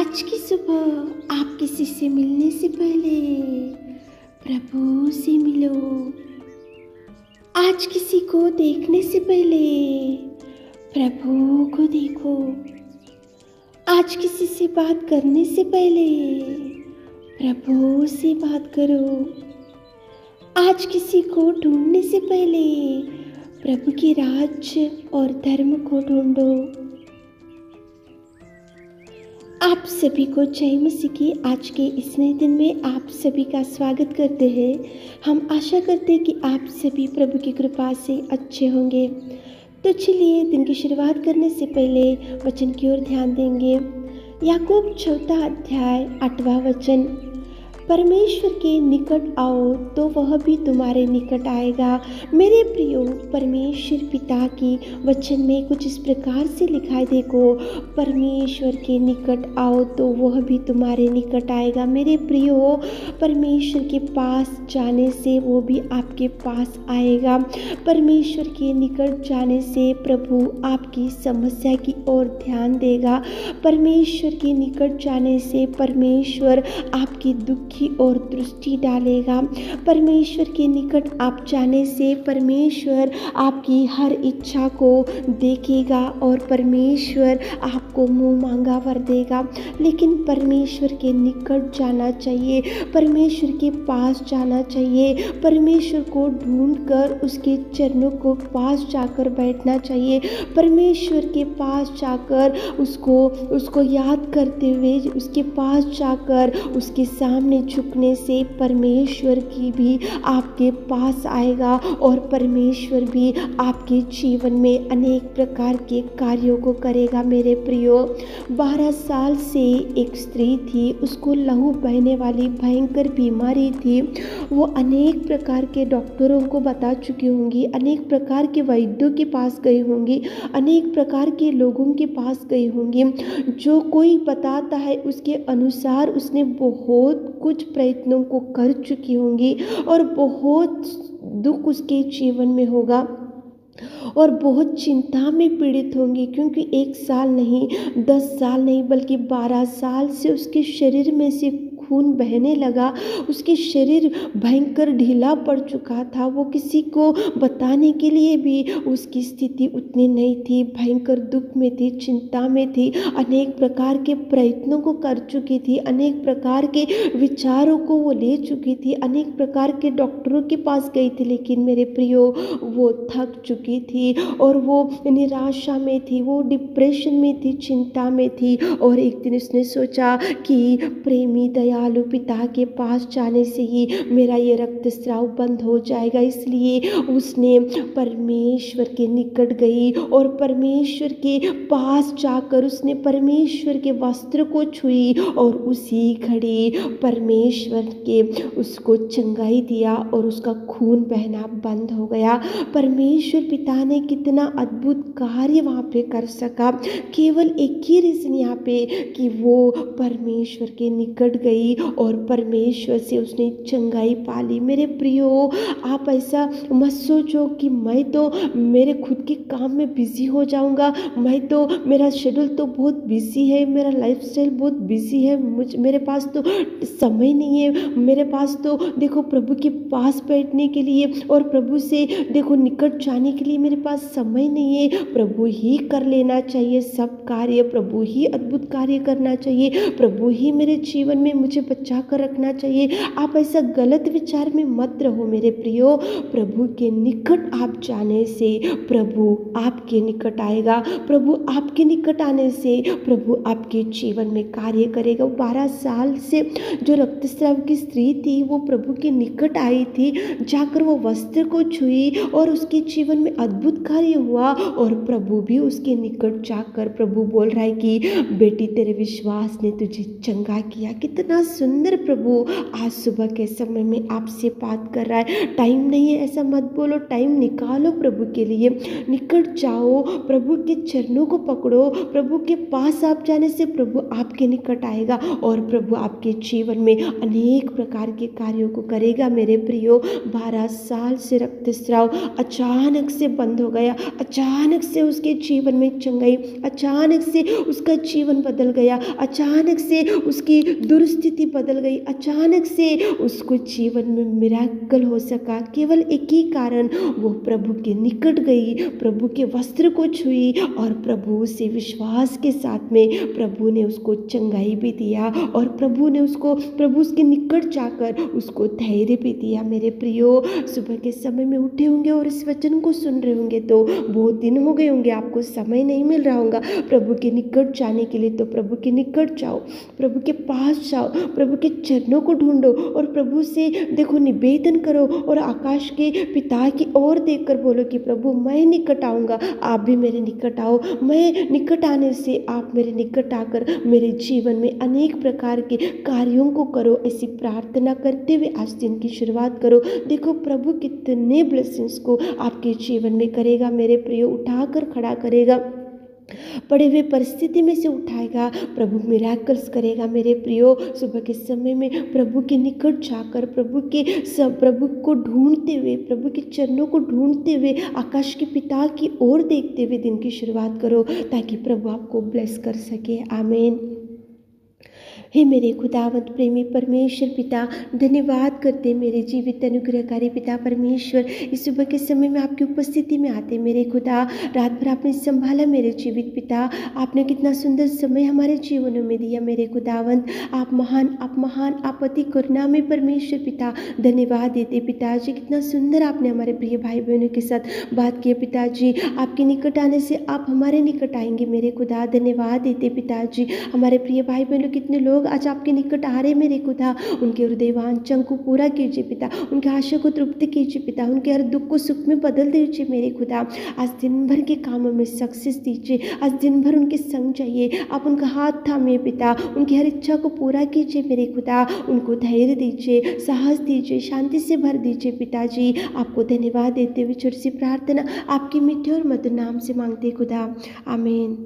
आज की सुबह आप किसी से मिलने से पहले प्रभु से मिलो। आज किसी को देखने से पहले प्रभु को देखो। आज किसी से बात करने से पहले प्रभु से बात करो। आज किसी को ढूंढने से पहले प्रभु के राज्य और धर्म को ढूंढो। आप सभी को जय मसीह की आज के इस नए दिन में आप सभी का स्वागत करते हैं। हम आशा करते हैं कि आप सभी प्रभु की कृपा से अच्छे होंगे। तो चलिए दिन की शुरुआत करने से पहले वचन की ओर ध्यान देंगे। याकूब 4 अध्याय 8वां वचन, परमेश्वर के निकट आओ तो वह भी तुम्हारे निकट आएगा। मेरे प्रियो, परमेश्वर पिता की वचन में कुछ इस प्रकार से लिखा है, देखो, परमेश्वर के निकट आओ तो वह भी तुम्हारे निकट आएगा। मेरे प्रियो, परमेश्वर के पास जाने से वो भी आपके पास आएगा। परमेश्वर के निकट जाने से प्रभु आपकी समस्या की ओर ध्यान देगा। परमेश्वर के निकट जाने से परमेश्वर आपकी दुख की ओर दृष्टि डालेगा। परमेश्वर के निकट आप जाने से परमेश्वर आपकी हर इच्छा को देखेगा और परमेश्वर आपको मुंह मांगा वर देगा। लेकिन परमेश्वर के निकट जाना चाहिए, परमेश्वर के पास जाना चाहिए, परमेश्वर को ढूंढकर उसके चरणों को पास जाकर बैठना चाहिए। परमेश्वर के पास जाकर उसको याद करते हुए उसके पास जाकर उसके सामने झुकने से परमेश्वर की भी आपके पास आएगा और परमेश्वर भी आपके जीवन में अनेक प्रकार के कार्यों को करेगा। मेरे प्रियो, 12 साल से एक स्त्री थी, उसको लहू बहने वाली भयंकर बीमारी थी। वो अनेक प्रकार के डॉक्टरों को बता चुकी होंगी, अनेक प्रकार के वैद्यों के पास गई होंगी, अनेक प्रकार के लोगों के पास गई होंगी। जो कोई बताता है उसके अनुसार उसने बहुत कुछ प्रयत्नों को कर चुकी होंगी और बहुत दुख उसके जीवन में होगा और बहुत चिंता में पीड़ित होंगी, क्योंकि 1 साल नहीं, 10 साल नहीं, बल्कि 12 साल से उसके शरीर में से खून बहने लगा। उसके शरीर भयंकर ढीला पड़ चुका था। वो किसी को बताने के लिए भी उसकी स्थिति उतनी नहीं थी। भयंकर दुख में थी, चिंता में थी, अनेक प्रकार के प्रयत्नों को कर चुकी थी, अनेक प्रकार के विचारों को वो ले चुकी थी, अनेक प्रकार के डॉक्टरों के पास गई थी। लेकिन मेरे प्रियो, वो थक चुकी थी और वो निराशा में थी, वो डिप्रेशन में थी, चिंता में थी। और एक दिन उसने सोचा कि प्रेमी दयालु पिता के पास जाने से ही मेरा ये रक्तस्राव बंद हो जाएगा। इसलिए उसने परमेश्वर के निकट गई और परमेश्वर के पास जाकर उसने परमेश्वर के वस्त्र को छुई और उसी घड़ी परमेश्वर के उसको चंगाई दिया और उसका खून बहना बंद हो गया। परमेश्वर पिता ने कितना अद्भुत कार्य वहाँ पे कर सका। केवल एक ही रीजन यहाँ पे कि वो परमेश्वर के निकट गई और परमेश्वर से उसने चंगाई पाली। मेरे प्रियो, आप ऐसा मत सोचो कि मैं तो मेरे खुद के काम में बिजी हो जाऊंगा, मैं तो, मेरा शेड्यूल तो बहुत बिजी है, मेरा लाइफस्टाइल बहुत बिजी है, मेरे पास तो समय नहीं है, मेरे पास तो देखो प्रभु के पास बैठने के लिए और प्रभु से देखो निकट जाने के लिए मेरे पास समय नहीं है। प्रभु ही कर लेना चाहिए सब कार्य, प्रभु ही अद्भुत कार्य करना चाहिए, प्रभु ही मेरे जीवन में मुझे बचा कर रखना चाहिए। आप ऐसा गलत विचार में मत रहो मेरे प्रियो। प्रभु के निकट आप जाने से प्रभु आपके निकट आएगा। प्रभु आपके निकट आने से प्रभु आपके जीवन में कार्य करेगा। 12 साल से जो रक्तस्राव की स्त्री थी वो प्रभु के निकट आई थी, जाकर वो वस्त्र को छुई और उसके जीवन में अद्भुत कार्य हुआ और प्रभु भी उसके निकट जाकर प्रभु बोल रहा है कि बेटी, तेरे विश्वास ने तुझे चंगा किया। कितना सुंदर प्रभु आज सुबह के समय में आपसे बात कर रहा है। टाइम नहीं है ऐसा मत बोलो, टाइम निकालो प्रभु के लिए, निकट जाओ, प्रभु के चरणों को पकड़ो। प्रभु के पास आप जाने से प्रभु आपके निकट आएगा और प्रभु आपके जीवन में अनेक प्रकार के कार्यों को करेगा। मेरे प्रियो, 12 साल से रक्तस्राव अचानक से बंद हो गया, अचानक से उसके जीवन में चंगाई, अचानक से उसका जीवन बदल गया, अचानक से उसकी दुर्स्थिति बदल गई, अचानक से उसको जीवन में मिराकल हो सका। केवल एक ही कारण, वो प्रभु के निकट गई, प्रभु के वस्त्र को छुई और प्रभु से विश्वास के साथ में प्रभु ने उसको चंगाई भी दिया और प्रभु ने उसको, प्रभु उसके निकट जाकर उसको धैर्य भी दिया। मेरे प्रियो, सुबह के समय में उठे होंगे और इस वचन को सुन रहे होंगे तो बहुत दिन हो गए होंगे, आपको समय नहीं मिल रहा होगा प्रभु के निकट जाने के लिए। तो प्रभु के निकट जाओ, प्रभु के पास जाओ, प्रभु के चरणों को ढूंढो और प्रभु से देखो, निवेदन करो और आकाश के पिता की ओर देखकर बोलो कि प्रभु मैं निकट आऊँगा, आप भी मेरे निकट आओ। मैं निकट आने से आप मेरे निकट आकर मेरे जीवन में अनेक प्रकार के कार्यों को करो। ऐसी प्रार्थना करते हुए आज दिन की शुरुआत करो। देखो प्रभु कितने ब्लेसिंग्स को आपके जीवन में करेगा। मेरे प्रियो, उठाकर खड़ा करेगा, पड़े हुए परिस्थिति में से उठाएगा, प्रभु मिराकल्स करेगा। मेरे प्रियो, सुबह के समय में प्रभु के निकट जाकर प्रभु को ढूंढते हुए, प्रभु के चरणों को ढूंढते हुए, आकाश के पिता की ओर देखते हुए दिन की शुरुआत करो ताकि प्रभु आपको ब्लेस कर सके। आमीन। हे मेरे खुदावंत प्रेमी परमेश्वर पिता, धन्यवाद करते मेरे जीवित अनुग्रहकारी पिता परमेश्वर, इस सुबह के समय में आपकी उपस्थिति में आते मेरे खुदा, रात भर आपने संभाला मेरे जीवित पिता, आपने कितना सुंदर समय हमारे जीवनों में दिया मेरे खुदावंत। आप महान, आप महान, आप अति करुणामय परमेश्वर पिता, धन्यवाद देते पिताजी, कितना सुंदर आपने हमारे प्रिय भाई बहनों के साथ बात की पिताजी। आपके निकट आने से आप हमारे निकट आएंगे मेरे खुदा, धन्यवाद देते पिताजी। हमारे प्रिय भाई बहनों कितने लोग आज आपके निकट आ रहे मेरे खुदा, उनके हृदयवांछा को पूरा कीजिए पिता, उनके आशा को तृप्त कीजिए पिता, उनके हर दुख को सुख में बदल दीजिए मेरे खुदा। आज दिन भर के कामों में सक्सेस दीजिए, आज दिन भर उनके संग जाइए, आप उनका हाथ थामिए पिता, उनकी हर इच्छा को पूरा कीजिए मेरे खुदा, उनको धैर्य दीजिए, साहस दीजिए, शांति से भर दीजिए पिताजी। आपको धन्यवाद देते हुए छोटी सी प्रार्थना आपकी मीठे और मधुर नाम से मांगते खुदा, आमीन।